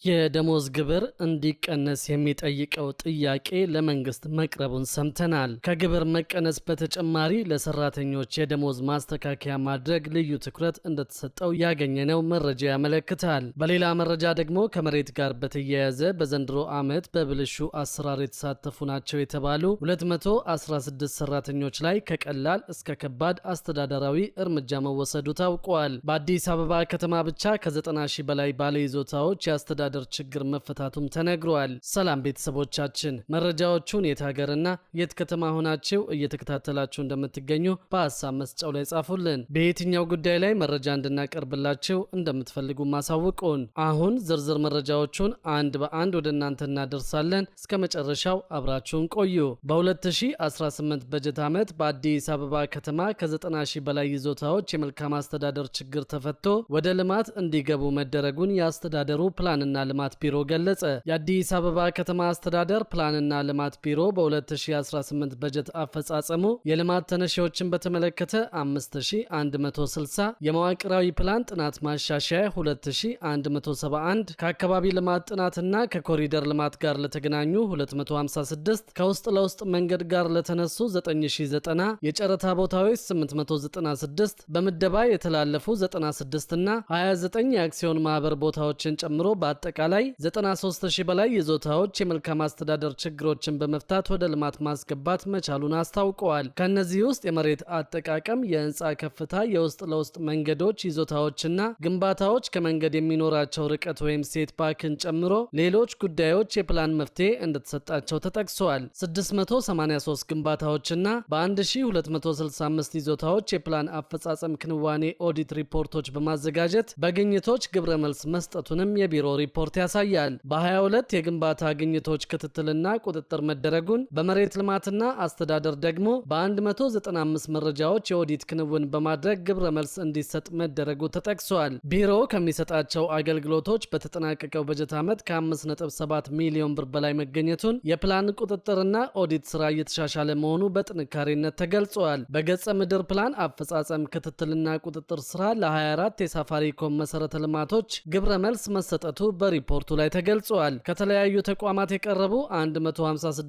የደሞዝ ግብር እንዲቀነስ የሚጠይቀው ጥያቄ ለመንግስት መቅረቡን ሰምተናል። ከግብር መቀነስ በተጨማሪ ለሰራተኞች የደሞዝ ማስተካከያ ማድረግ ልዩ ትኩረት እንደተሰጠው ያገኘነው መረጃ ያመለክታል። በሌላ መረጃ ደግሞ ከመሬት ጋር በተያያዘ በዘንድሮ ዓመት በብልሹ አሰራር የተሳተፉ ናቸው የተባሉ 216 ሰራተኞች ላይ ከቀላል እስከ ከባድ አስተዳደራዊ እርምጃ መወሰዱ ታውቋል። በአዲስ አበባ ከተማ ብቻ ከ90 ሺህ በላይ ባለይዞታዎች የአስተዳደር ችግር መፈታቱም ተነግሯል። ሰላም ቤተሰቦቻችን፣ መረጃዎቹን የት ሀገርና የት ከተማ ሆናችሁ እየተከታተላችሁ እንደምትገኙ በሀሳብ መስጫው ላይ ጻፉልን። በየትኛው ጉዳይ ላይ መረጃ እንድናቀርብላችሁ እንደምትፈልጉ ማሳውቁን። አሁን ዝርዝር መረጃዎቹን አንድ በአንድ ወደ እናንተ እናደርሳለን። እስከ መጨረሻው አብራችሁን ቆዩ። በ2018 በጀት ዓመት በአዲስ አበባ ከተማ ከ90 ሺህ በላይ ይዞታዎች የመልካም አስተዳደር ችግር ተፈቶ ወደ ልማት እንዲገቡ መደረጉን የአስተዳደሩ ፕላንና ልማት ቢሮ ገለጸ። የአዲስ አበባ ከተማ አስተዳደር ፕላንና ልማት ቢሮ በ2018 በጀት አፈጻጸሙ የልማት ተነሺዎችን በተመለከተ 5160፣ የመዋቅራዊ ፕላን ጥናት ማሻሻያ 2171፣ ከአካባቢ ልማት ጥናትና ከኮሪደር ልማት ጋር ለተገናኙ 256፣ ከውስጥ ለውስጥ መንገድ ጋር ለተነሱ 9090፣ የጨረታ ቦታዎች 896፣ በምደባ የተላለፉ 96 እና 29 የአክሲዮን ማህበር ቦታዎችን ጨምሮ በአጠቃላይ 93000 በላይ ይዞታዎች የመልካም አስተዳደር ችግሮችን በመፍታት ወደ ልማት ማስገባት መቻሉን አስታውቀዋል። ከነዚህ ውስጥ የመሬት አጠቃቀም፣ የህንፃ ከፍታ፣ የውስጥ ለውስጥ መንገዶች ይዞታዎችና ግንባታዎች ከመንገድ የሚኖራቸው ርቀት ወይም ሴት ባክን ጨምሮ ሌሎች ጉዳዮች የፕላን መፍትሄ እንደተሰጣቸው ተጠቅሷል። 683 ግንባታዎችና በ1265 ይዞታዎች የፕላን አፈጻጸም ክንዋኔ ኦዲት ሪፖርቶች በማዘጋጀት በግኝቶች ግብረ መልስ መስጠቱንም የቢሮ ሪፖርት ያሳያል። በ22 የግንባታ ግኝቶች ክትትልና ቁጥጥር መደረጉን፣ በመሬት ልማትና አስተዳደር ደግሞ በ195 መረጃዎች የኦዲት ክንውን በማድረግ ግብረ መልስ እንዲሰጥ መደረጉ ተጠቅሷል። ቢሮው ከሚሰጣቸው አገልግሎቶች በተጠናቀቀው በጀት ዓመት ከ5.7 ሚሊዮን ብር በላይ መገኘቱን፣ የፕላን ቁጥጥርና ኦዲት ስራ እየተሻሻለ መሆኑ በጥንካሬነት ተገልጿል። በገጸ ምድር ፕላን አፈጻጸም ክትትልና ቁጥጥር ስራ ለ24 የሳፋሪኮም መሰረተ ልማቶች ግብረ መልስ መሰጠቱ በሪፖርቱ ላይ ተገልጿል። ከተለያዩ ተቋማት የቀረቡ 156.2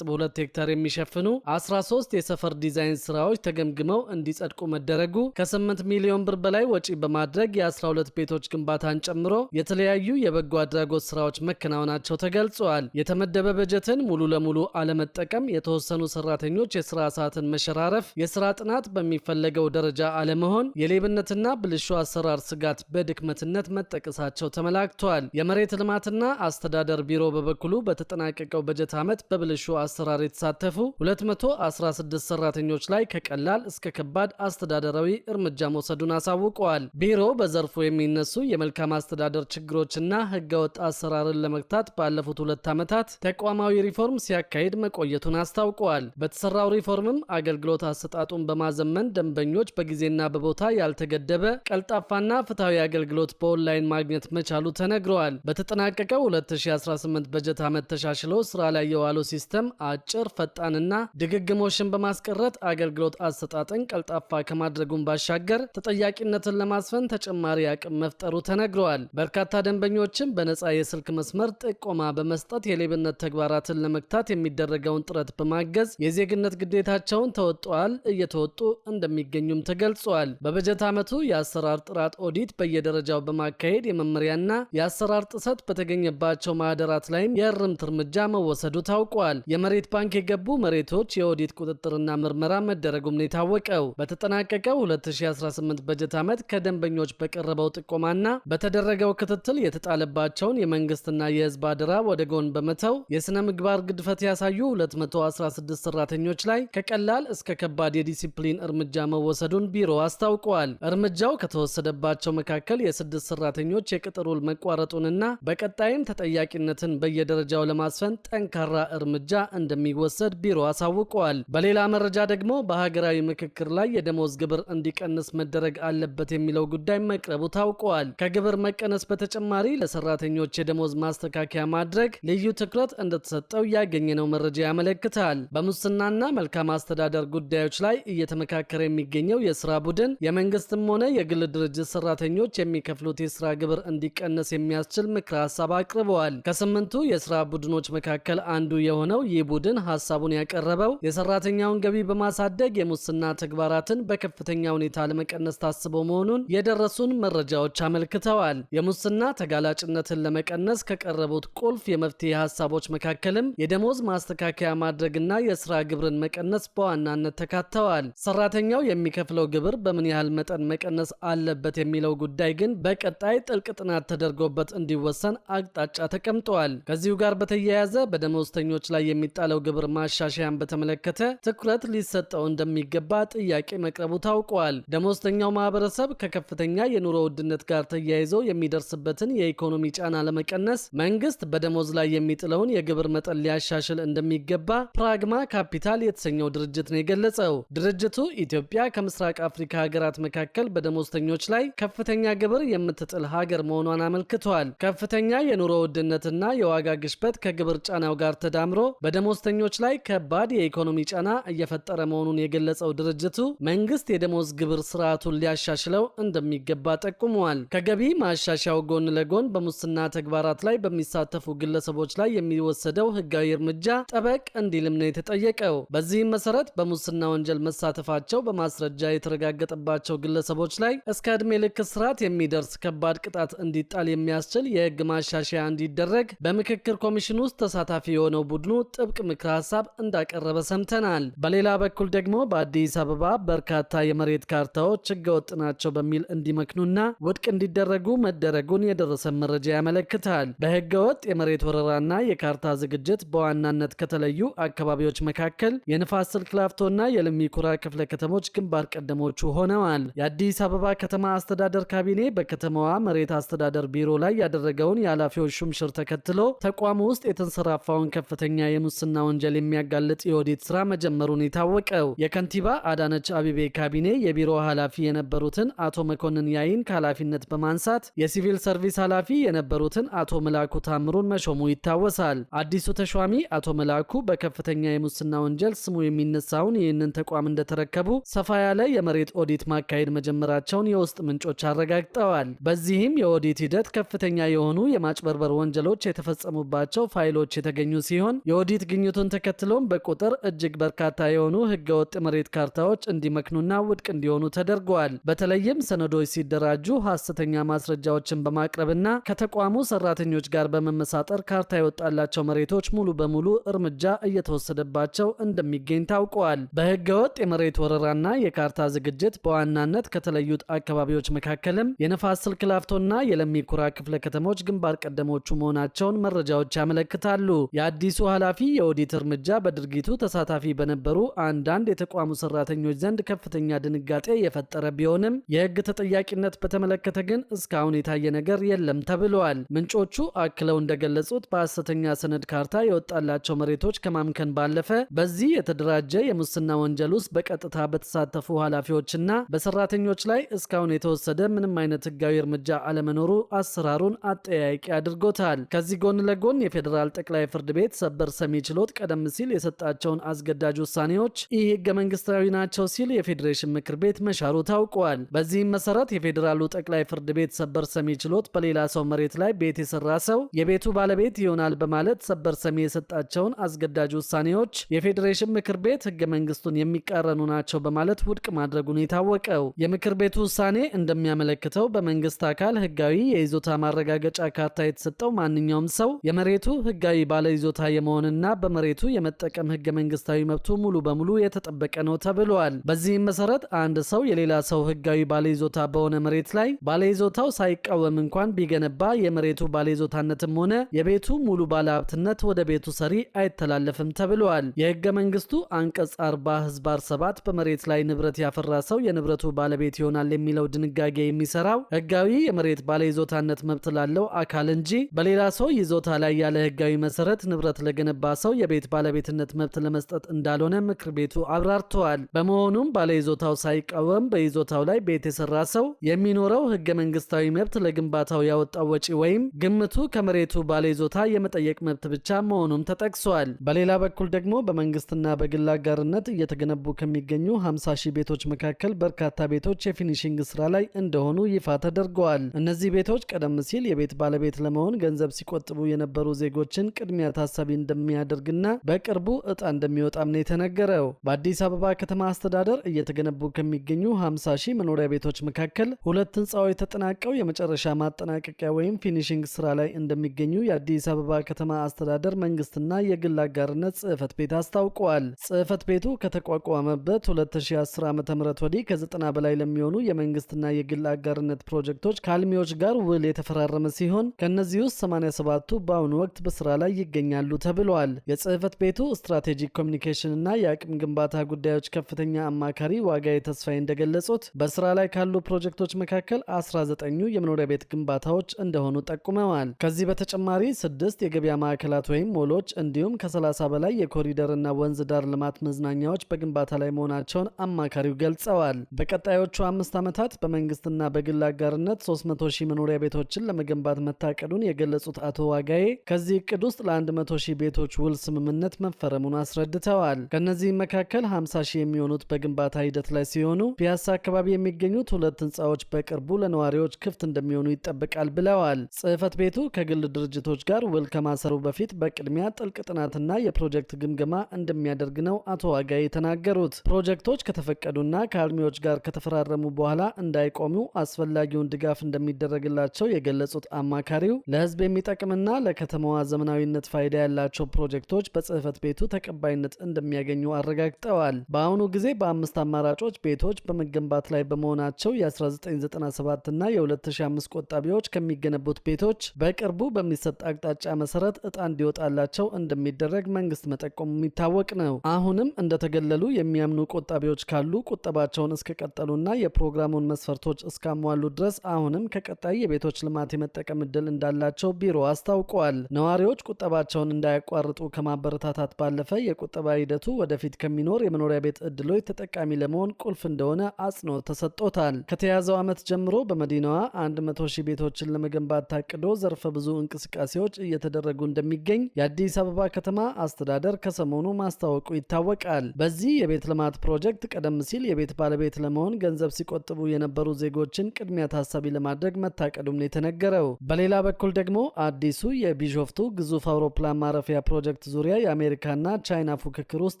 ሄክታር የሚሸፍኑ 13 የሰፈር ዲዛይን ስራዎች ተገምግመው እንዲጸድቁ መደረጉ፣ ከ8 ሚሊዮን ብር በላይ ወጪ በማድረግ የ12 ቤቶች ግንባታን ጨምሮ የተለያዩ የበጎ አድራጎት ስራዎች መከናወናቸው ተገልጿል። የተመደበ በጀትን ሙሉ ለሙሉ አለመጠቀም፣ የተወሰኑ ሰራተኞች የስራ ሰዓትን መሸራረፍ፣ የስራ ጥናት በሚፈለገው ደረጃ አለመሆን፣ የሌብነትና ብልሹ አሰራር ስጋት በድክመትነት መጠቀሳቸው ተመላክቷል። የመሬት ልማትና አስተዳደር ቢሮ በበኩሉ በተጠናቀቀው በጀት ዓመት በብልሹ አሰራር የተሳተፉ 216 ሰራተኞች ላይ ከቀላል እስከ ከባድ አስተዳደራዊ እርምጃ መውሰዱን አሳውቀዋል። ቢሮ በዘርፉ የሚነሱ የመልካም አስተዳደር ችግሮችና ህገወጥ አሰራርን ለመግታት ባለፉት 2 ዓመታት ተቋማዊ ሪፎርም ሲያካሂድ መቆየቱን አስታውቀዋል። በተሰራው ሪፎርምም አገልግሎት አሰጣጡን በማዘመን ደንበኞች በጊዜና በቦታ ያልተገደበ ቀልጣፋና ፍትሐዊ አገልግሎት በኦንላይን ማግኘት መቻሉ ተነግረዋል። በተጠናቀቀው 2018 በጀት ዓመት ተሻሽሎ ስራ ላይ የዋለው ሲስተም አጭር፣ ፈጣንና ድግግሞሽን በማስቀረት አገልግሎት አሰጣጥን ቀልጣፋ ከማድረጉን ባሻገር ተጠያቂነትን ለማስፈን ተጨማሪ አቅም መፍጠሩ ተነግረዋል። በርካታ ደንበኞችም በነፃ የስልክ መስመር ጥቆማ በመስጠት የሌብነት ተግባራትን ለመግታት የሚደረገውን ጥረት በማገዝ የዜግነት ግዴታቸውን ተወጥተዋል፣ እየተወጡ እንደሚገኙም ተገልጿል። በበጀት ዓመቱ የአሰራር ጥራት ኦዲት በየደረጃው በማካሄድ የመመሪያና የአሰራር ጥሰት በተገኘባቸው ማህደራት ላይም የእርምት እርምጃ መወሰዱ ታውቋል። የመሬት ባንክ የገቡ መሬቶች የኦዲት ቁጥጥርና ምርመራ መደረጉም ነው የታወቀው። በተጠናቀቀው 2018 በጀት ዓመት ከደንበኞች በቀረበው ጥቆማና በተደረገው ክትትል የተጣለባቸውን የመንግስትና የህዝብ አደራ ወደ ጎን በመተው የስነ ምግባር ግድፈት ያሳዩ 216 ሰራተኞች ላይ ከቀላል እስከ ከባድ የዲሲፕሊን እርምጃ መወሰዱን ቢሮ አስታውቋል። እርምጃው ከተወሰደባቸው መካከል የ6 ሰራተኞች የቅጥር ውል መቋረጡንና በቀጣይም ተጠያቂነትን በየደረጃው ለማስፈን ጠንካራ እርምጃ እንደሚወሰድ ቢሮ አሳውቀዋል። በሌላ መረጃ ደግሞ በሀገራዊ ምክክር ላይ የደሞዝ ግብር እንዲቀንስ መደረግ አለበት የሚለው ጉዳይ መቅረቡ ታውቋል። ከግብር መቀነስ በተጨማሪ ለሰራተኞች የደሞዝ ማስተካከያ ማድረግ ልዩ ትኩረት እንደተሰጠው ያገኘነው መረጃ ያመለክታል። በሙስናና መልካም አስተዳደር ጉዳዮች ላይ እየተመካከረ የሚገኘው የስራ ቡድን የመንግስትም ሆነ የግል ድርጅት ሰራተኞች የሚከፍሉት የስራ ግብር እንዲቀነስ የሚያስችል ምክረ ሐሳብ አቅርበዋል። ከስምንቱ የስራ ቡድኖች መካከል አንዱ የሆነው ይህ ቡድን ሐሳቡን ያቀረበው የሰራተኛውን ገቢ በማሳደግ የሙስና ተግባራትን በከፍተኛ ሁኔታ ለመቀነስ ታስቦ መሆኑን የደረሱን መረጃዎች አመልክተዋል። የሙስና ተጋላጭነትን ለመቀነስ ከቀረቡት ቁልፍ የመፍትሄ ሐሳቦች መካከልም የደሞዝ ማስተካከያ ማድረግና የስራ ግብርን መቀነስ በዋናነት ተካተዋል። ሰራተኛው የሚከፍለው ግብር በምን ያህል መጠን መቀነስ አለበት የሚለው ጉዳይ ግን በቀጣይ ጥልቅ ጥናት ተደርጎበት እንዲወሰን አቅጣጫ ተቀምጧል። ከዚሁ ጋር በተያያዘ በደሞዝተኞች ላይ የሚጣለው ግብር ማሻሻያን በተመለከተ ትኩረት ሊሰጠው እንደሚገባ ጥያቄ መቅረቡ ታውቋል። ደሞዝተኛው ማህበረሰብ ከከፍተኛ የኑሮ ውድነት ጋር ተያይዞ የሚደርስበትን የኢኮኖሚ ጫና ለመቀነስ መንግስት በደሞዝ ላይ የሚጥለውን የግብር መጠን ሊያሻሽል እንደሚገባ ፕራግማ ካፒታል የተሰኘው ድርጅት ነው የገለጸው። ድርጅቱ ኢትዮጵያ ከምስራቅ አፍሪካ ሀገራት መካከል በደሞዝተኞች ላይ ከፍተኛ ግብር የምትጥል ሀገር መሆኗን አመልክቷል። ከፍተኛ የኑሮ ውድነትና የዋጋ ግሽበት ከግብር ጫናው ጋር ተዳምሮ በደሞዝተኞች ላይ ከባድ የኢኮኖሚ ጫና እየፈጠረ መሆኑን የገለጸው ድርጅቱ መንግስት የደሞዝ ግብር ስርዓቱን ሊያሻሽለው እንደሚገባ ጠቁመዋል። ከገቢ ማሻሻያው ጎን ለጎን በሙስና ተግባራት ላይ በሚሳተፉ ግለሰቦች ላይ የሚወሰደው ህጋዊ እርምጃ ጠበቅ እንዲልም ነው የተጠየቀው። በዚህም መሰረት በሙስና ወንጀል መሳተፋቸው በማስረጃ የተረጋገጠባቸው ግለሰቦች ላይ እስከ ዕድሜ ልክ እስራት የሚደርስ ከባድ ቅጣት እንዲጣል የሚያስችል የህግ ማሻሻያ እንዲደረግ በምክክር ኮሚሽን ውስጥ ተሳታፊ የሆነው ቡድኑ ጥብቅ ምክረ ሐሳብ እንዳቀረበ ሰምተናል። በሌላ በኩል ደግሞ በአዲስ አበባ በርካታ የመሬት ካርታዎች ህገወጥ ናቸው በሚል እንዲመክኑና ውድቅ እንዲደረጉ መደረጉን የደረሰ መረጃ ያመለክታል። በህገወጥ የመሬት ወረራና የካርታ ዝግጅት በዋናነት ከተለዩ አካባቢዎች መካከል የንፋስ ስልክ ላፍቶና የለሚ ኩራ ክፍለ ከተሞች ግንባር ቀደሞቹ ሆነዋል። የአዲስ አበባ ከተማ አስተዳደር ካቢኔ በከተማዋ መሬት አስተዳደር ቢሮ ላይ ያደረገውን የኃላፊዎች ሹምሽር ተከትሎ ተቋሙ ውስጥ የተንሰራፋውን ከፍተኛ የሙስና ወንጀል የሚያጋልጥ የኦዲት ስራ መጀመሩን የታወቀው የከንቲባ አዳነች አቤቤ ካቢኔ የቢሮ ኃላፊ የነበሩትን አቶ መኮንን ያይን ከኃላፊነት በማንሳት የሲቪል ሰርቪስ ኃላፊ የነበሩትን አቶ መላኩ ታምሩን መሾሙ ይታወሳል። አዲሱ ተሿሚ አቶ መላኩ በከፍተኛ የሙስና ወንጀል ስሙ የሚነሳውን ይህንን ተቋም እንደተረከቡ ሰፋ ያለ የመሬት ኦዲት ማካሄድ መጀመራቸውን የውስጥ ምንጮች አረጋግጠዋል። በዚህም የኦዲት ሂደት ከፍተኛ የሆኑ የማጭበርበር ወንጀሎች የተፈጸሙባቸው ፋይሎች የተገኙ ሲሆን የኦዲት ግኝቱን ተከትሎም በቁጥር እጅግ በርካታ የሆኑ ህገወጥ መሬት ካርታዎች እንዲመክኑና ውድቅ እንዲሆኑ ተደርገዋል። በተለይም ሰነዶች ሲደራጁ ሐሰተኛ ማስረጃዎችን በማቅረብና ከተቋሙ ሰራተኞች ጋር በመመሳጠር ካርታ የወጣላቸው መሬቶች ሙሉ በሙሉ እርምጃ እየተወሰደባቸው እንደሚገኝ ታውቋል። በህገወጥ የመሬት ወረራና የካርታ ዝግጅት በዋናነት ከተለዩት አካባቢዎች መካከልም የንፋስ ስልክ ላፍቶና የለሚ ኩራ ክፍለ ከተሞች ግንባር ቀደሞቹ መሆናቸውን መረጃዎች ያመለክታሉ። የአዲሱ ኃላፊ የኦዲት እርምጃ በድርጊቱ ተሳታፊ በነበሩ አንዳንድ የተቋሙ ሰራተኞች ዘንድ ከፍተኛ ድንጋጤ የፈጠረ ቢሆንም የህግ ተጠያቂነት በተመለከተ ግን እስካሁን የታየ ነገር የለም ተብሏል። ምንጮቹ አክለው እንደገለጹት በሐሰተኛ ሰነድ ካርታ የወጣላቸው መሬቶች ከማምከን ባለፈ በዚህ የተደራጀ የሙስና ወንጀል ውስጥ በቀጥታ በተሳተፉ ኃላፊዎችና በሰራተኞች ላይ እስካሁን የተወሰደ ምንም አይነት ህጋዊ እርምጃ አለመኖሩ አሰራሩን አጠያያቂ አድርጎታል። ከዚህ ጎን ለጎን የፌዴራል ጠቅላይ ፍርድ ቤት ሰበር ሰሚ ችሎት ቀደም ሲል የሰጣቸውን አስገዳጅ ውሳኔዎች ይህ ህገ መንግስታዊ ናቸው ሲል የፌዴሬሽን ምክር ቤት መሻሩ ታውቋል። በዚህም መሰረት የፌዴራሉ ጠቅላይ ፍርድ ቤት ሰበር ሰሚ ችሎት በሌላ ሰው መሬት ላይ ቤት የሰራ ሰው የቤቱ ባለቤት ይሆናል በማለት ሰበር ሰሚ የሰጣቸውን አስገዳጅ ውሳኔዎች የፌዴሬሽን ምክር ቤት ህገ መንግስቱን የሚቃረኑ ናቸው በማለት ውድቅ ማድረጉን የታወቀው የምክር ቤቱ ውሳኔ እንደሚያመለክተው በመንግስት አካል ህጋዊ የይዞታ ማረጋገጫ ካርታ የተሰጠው ማንኛውም ሰው የመሬቱ ህጋዊ ባለይዞታ የመሆንና በመሬቱ የመጠቀም ህገ መንግስታዊ መብቱ ሙሉ በሙሉ የተጠበቀ ነው ተብሏል። በዚህም መሰረት አንድ ሰው የሌላ ሰው ህጋዊ ባለይዞታ በሆነ መሬት ላይ ባለይዞታው ሳይቃወም እንኳን ቢገነባ የመሬቱ ባለይዞታነትም ሆነ የቤቱ ሙሉ ባለሀብትነት ወደ ቤቱ ሰሪ አይተላለፍም ተብሏል። የህገ መንግስቱ አንቀጽ 40 ህዝባር 7 በመሬት ላይ ንብረት ያፈራ ሰው የንብረቱ ባለቤት ይሆናል የሚለው ድንጋጌ የሚሰራው ህጋዊ የመሬት ባለይዞታነት መብት ላለው አካል እንጂ በሌላ ሰው ይዞታ ላይ ያለ ህጋዊ መሰረት ንብረት ለገነባ ሰው የቤት ባለቤትነት መብት ለመስጠት እንዳልሆነ ምክር ቤቱ አብራርተዋል። በመሆኑም ባለይዞታው ሳይቃወም በይዞታው ላይ ቤት የሰራ ሰው የሚኖረው ህገ መንግስታዊ መብት ለግንባታው ያወጣው ወጪ ወይም ግምቱ ከመሬቱ ባለይዞታ የመጠየቅ መብት ብቻ መሆኑም ተጠቅሷል። በሌላ በኩል ደግሞ በመንግስትና በግል አጋርነት እየተገነቡ ከሚገኙ 50 ሺህ ቤቶች መካከል በርካታ ቤቶች የፊኒሺንግ ስራ ላይ እንደሆኑ ይፋ ተደርገዋል። እነዚህ ቤቶች ቀደም ሲል የቤት ባለቤት ለመሆን ገንዘብ ሲቆጥቡ የነበሩ ዜጎችን ቅድሚያ ታሳቢ እንደሚያደርግና በቅርቡ ዕጣ እንደሚወጣም ነው የተነገረው። በአዲስ አበባ ከተማ አስተዳደር እየተገነቡ ከሚገኙ 50 ሺህ መኖሪያ ቤቶች መካከል 2 ህንፃዎች ተጠናቀው የመጨረሻ ማጠናቀቂያ ወይም ፊኒሺንግ ስራ ላይ እንደሚገኙ የአዲስ አበባ ከተማ አስተዳደር መንግስትና የግል አጋርነት ጽህፈት ቤት አስታውቀዋል። ጽህፈት ቤቱ ከተቋቋመበት 2010 ዓ.ም ወዲህ ከ90 በላይ ለሚሆኑ የመንግስትና የግል አጋርነት ፕሮጀክቶች ከአልሚዎች ጋር ውል የተፈራረመ ሲሆን ከነዚህ ውስጥ 87ቱ በአሁኑ ወቅት በስራ ላይ ይገኛሉ ተብሏል። የጽህፈት ቤቱ ስትራቴጂክ ኮሚኒኬሽን እና የአቅም ግንባታ ጉዳዮች ከፍተኛ አማካሪ ዋጋዬ ተስፋዬ እንደገለጹት በስራ ላይ ካሉ ፕሮጀክቶች መካከል 19ኙ የመኖሪያ ቤት ግንባታዎች እንደሆኑ ጠቁመዋል። ከዚህ በተጨማሪ 6 የገበያ ማዕከላት ወይም ሞሎች እንዲሁም ከ30 በላይ የኮሪደር እና ወንዝ ዳር ልማት መዝናኛዎች በግንባታ ላይ መሆናቸውን አማካሪው ገልጸዋል። በቀጣዮቹ 5 ዓመታት በመንግስትና በግል አጋርነት 300 ሺህ መኖሪያ ቤቶችን ለመገንባት መታቀዱን የገለጹት አቶ ዋጋዬ ከዚህ እቅድ ውስጥ ለ100 ሺህ ቤቶች ውል ስምምነት መፈረሙን አስረድተዋል። ከነዚህም መካከል 50 ሺህ የሚሆኑት በግንባታ ሂደት ላይ ሲሆኑ ፒያሳ አካባቢ የሚገኙት 2 ህንፃዎች በቅርቡ ለነዋሪዎች ክፍት እንደሚሆኑ ይጠበቃል ብለዋል። ጽህፈት ቤቱ ከግል ድርጅቶች ጋር ውል ከማሰሩ በፊት በቅድሚያ ጥልቅ ጥናትና የፕሮጀክት ግምገማ እንደሚያደርግ ነው አቶ ዋጋዬ የተናገሩት። ፕሮጀክቶች ከተፈቀዱና ከአልሚዎች ጋር ከተፈራረሙ በኋላ እንዳይቆሙ አስፈላጊውን ድጋፍ እንደሚደረግላቸው የገለጹት አማካሪው ለህዝብ የሚጠቅምና ለከተማዋ ዘመናዊነት ፋይዳ ያላቸው ፕሮጀክቶች በጽህፈት ቤቱ ተቀባይነት እንደሚያገኙ አረጋግጠዋል። በአሁኑ ጊዜ በ5 አማራጮች ቤቶች በመገንባት ላይ በመሆናቸው የ1997 እና የ2005 ቆጣቢዎች ከሚገነቡት ቤቶች በቅርቡ በሚሰጥ አቅጣጫ መሰረት ዕጣ እንዲወጣላቸው እንደሚደረግ መንግስት መጠቆሙ የሚታወቅ ነው። አሁንም እንደተገለሉ የሚያምኑ ቆጣቢዎች ካሉ ቁጠባቸውን እስከቀጠሉና የፕሮግራሙን መስፈርቶች እስካሟሉ ድረስ አሁንም ከቀጣይ የቤቶች ልማት የመጠቀም እድል እንዳላቸው ቢሮ አስታውቋል። ነዋሪዎች ቁጠባቸውን እንዳያቋርጡ ከማበረታታት ባለፈ የቁጠባ ሂደቱ ወደፊት ከሚኖር የመኖሪያ ቤት እድሎች ተጠቃሚ ለመሆን ቁልፍ እንደሆነ አጽንኦት ተሰጥቶታል። ከተያዘው ዓመት ጀምሮ በመዲናዋ 100 ሺህ ቤቶችን ለመገንባት ታቅዶ ዘርፈ ብዙ እንቅስቃሴዎች እየተደረጉ እንደሚገኝ የአዲስ አበባ ከተማ አስተዳደር ከሰሞኑ ማስታወቁ ይታወቃል። በዚህ የቤት ልማት ፕሮጀክት ቀደም ሲል የቤት ባለቤት ለመሆን ገንዘብ ሲቆጥቡ የነበሩ ዜጎችን ቅድሚያ ታሳቢ ለማድረግ መታቀዱም ነው የተነገረው። በሌላ በኩል ደግሞ አዲሱ የቢሾፍቱ ግዙፍ አውሮፕላን ማረፊያ ፕሮጀክት ዙሪያ የአሜሪካና ቻይና ፉክክር ውስጥ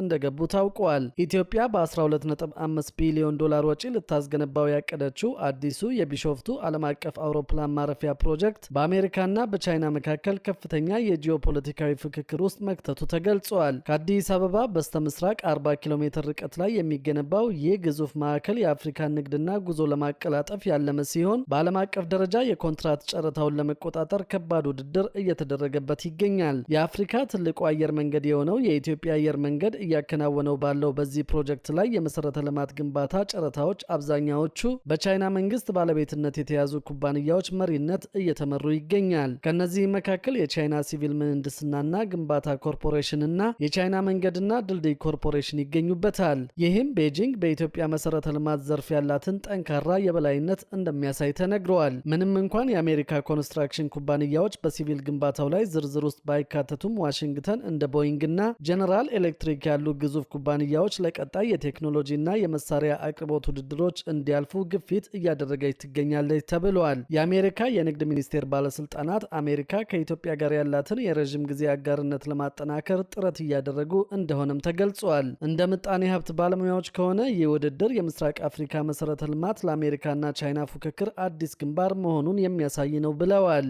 እንደገቡ ታውቋል። ኢትዮጵያ በ12.5 ቢሊዮን ዶላር ወጪ ልታስገነባው ያቀደችው አዲሱ የቢሾፍቱ ዓለም አቀፍ አውሮፕላን ማረፊያ ፕሮጀክት በአሜሪካና በቻይና መካከል ከፍተኛ የጂኦፖለቲካዊ ፍክክር ውስጥ መክተቱ ተገልጿል። ከአዲስ አበባ በስተ ምስራቅ 40 ኪሎ ሜትር ርቀት ላይ የሚገነባው ይህ ግዙፍ ማዕከል የአፍሪካን ንግድና ጉዞ ለማቀላጠፍ ያለመ ሲሆን በዓለም አቀፍ ደረጃ የኮንትራት ጨረታውን ለመቆጣጠር ከባድ ውድድር እየተደረገበት ይገኛል። የአፍሪካ ትልቁ አየር መንገድ የሆነው የኢትዮጵያ አየር መንገድ እያከናወነው ባለው በዚህ ፕሮጀክት ላይ የመሰረተ ልማት ግንባታ ጨረታዎች አብዛኛዎቹ በቻይና መንግስት ባለቤትነት የተያዙ ኩባንያዎች መሪነት እየተመሩ ይገኛል። ከነዚህም መካከል የቻይና ሲቪል ምህንድስናና ግንባታ ኮርፖሬሽን እና የቻይና መንገድና ድልድይ ኮርፖሬሽን ይገኙበታል። ይህም ቤጂንግ በኢትዮጵያ መሰረተ ልማት ዘርፍ ያላትን ጠንካራ የበላይነት እንደሚያሳይ ተነግረዋል። ምንም እንኳን የአሜሪካ ኮንስትራክሽን ኩባንያዎች በሲቪል ግንባታው ላይ ዝርዝር ውስጥ ባይካተቱም ዋሽንግተን እንደ ቦይንግ እና ጀነራል ኤሌክትሪክ ያሉ ግዙፍ ኩባንያዎች ለቀጣይ የቴክኖሎጂና የመሳሪያ አቅርቦት ውድድሮች እንዲያልፉ ግፊት እያደረገች ትገኛለች ተብሏል። የአሜሪካ የንግድ ሚኒስቴር ባለስልጣናት አሜሪካ ከኢትዮጵያ ጋር ያላትን የረዥም ጊዜ አጋርነት ለማጠናከር ጥረት እያደረጉ እንደሆነም ተገልጿል። እንደ ምጣኔ ሀብት ባለሙያዎች ከሆነ ይህ ውድድር የምስራቅ አፍሪካ መሰረተ ልማት ለአሜሪካና ቻይና ፉክክር አዲስ ግንባር መሆኑን የሚያሳይ ነው ብለዋል።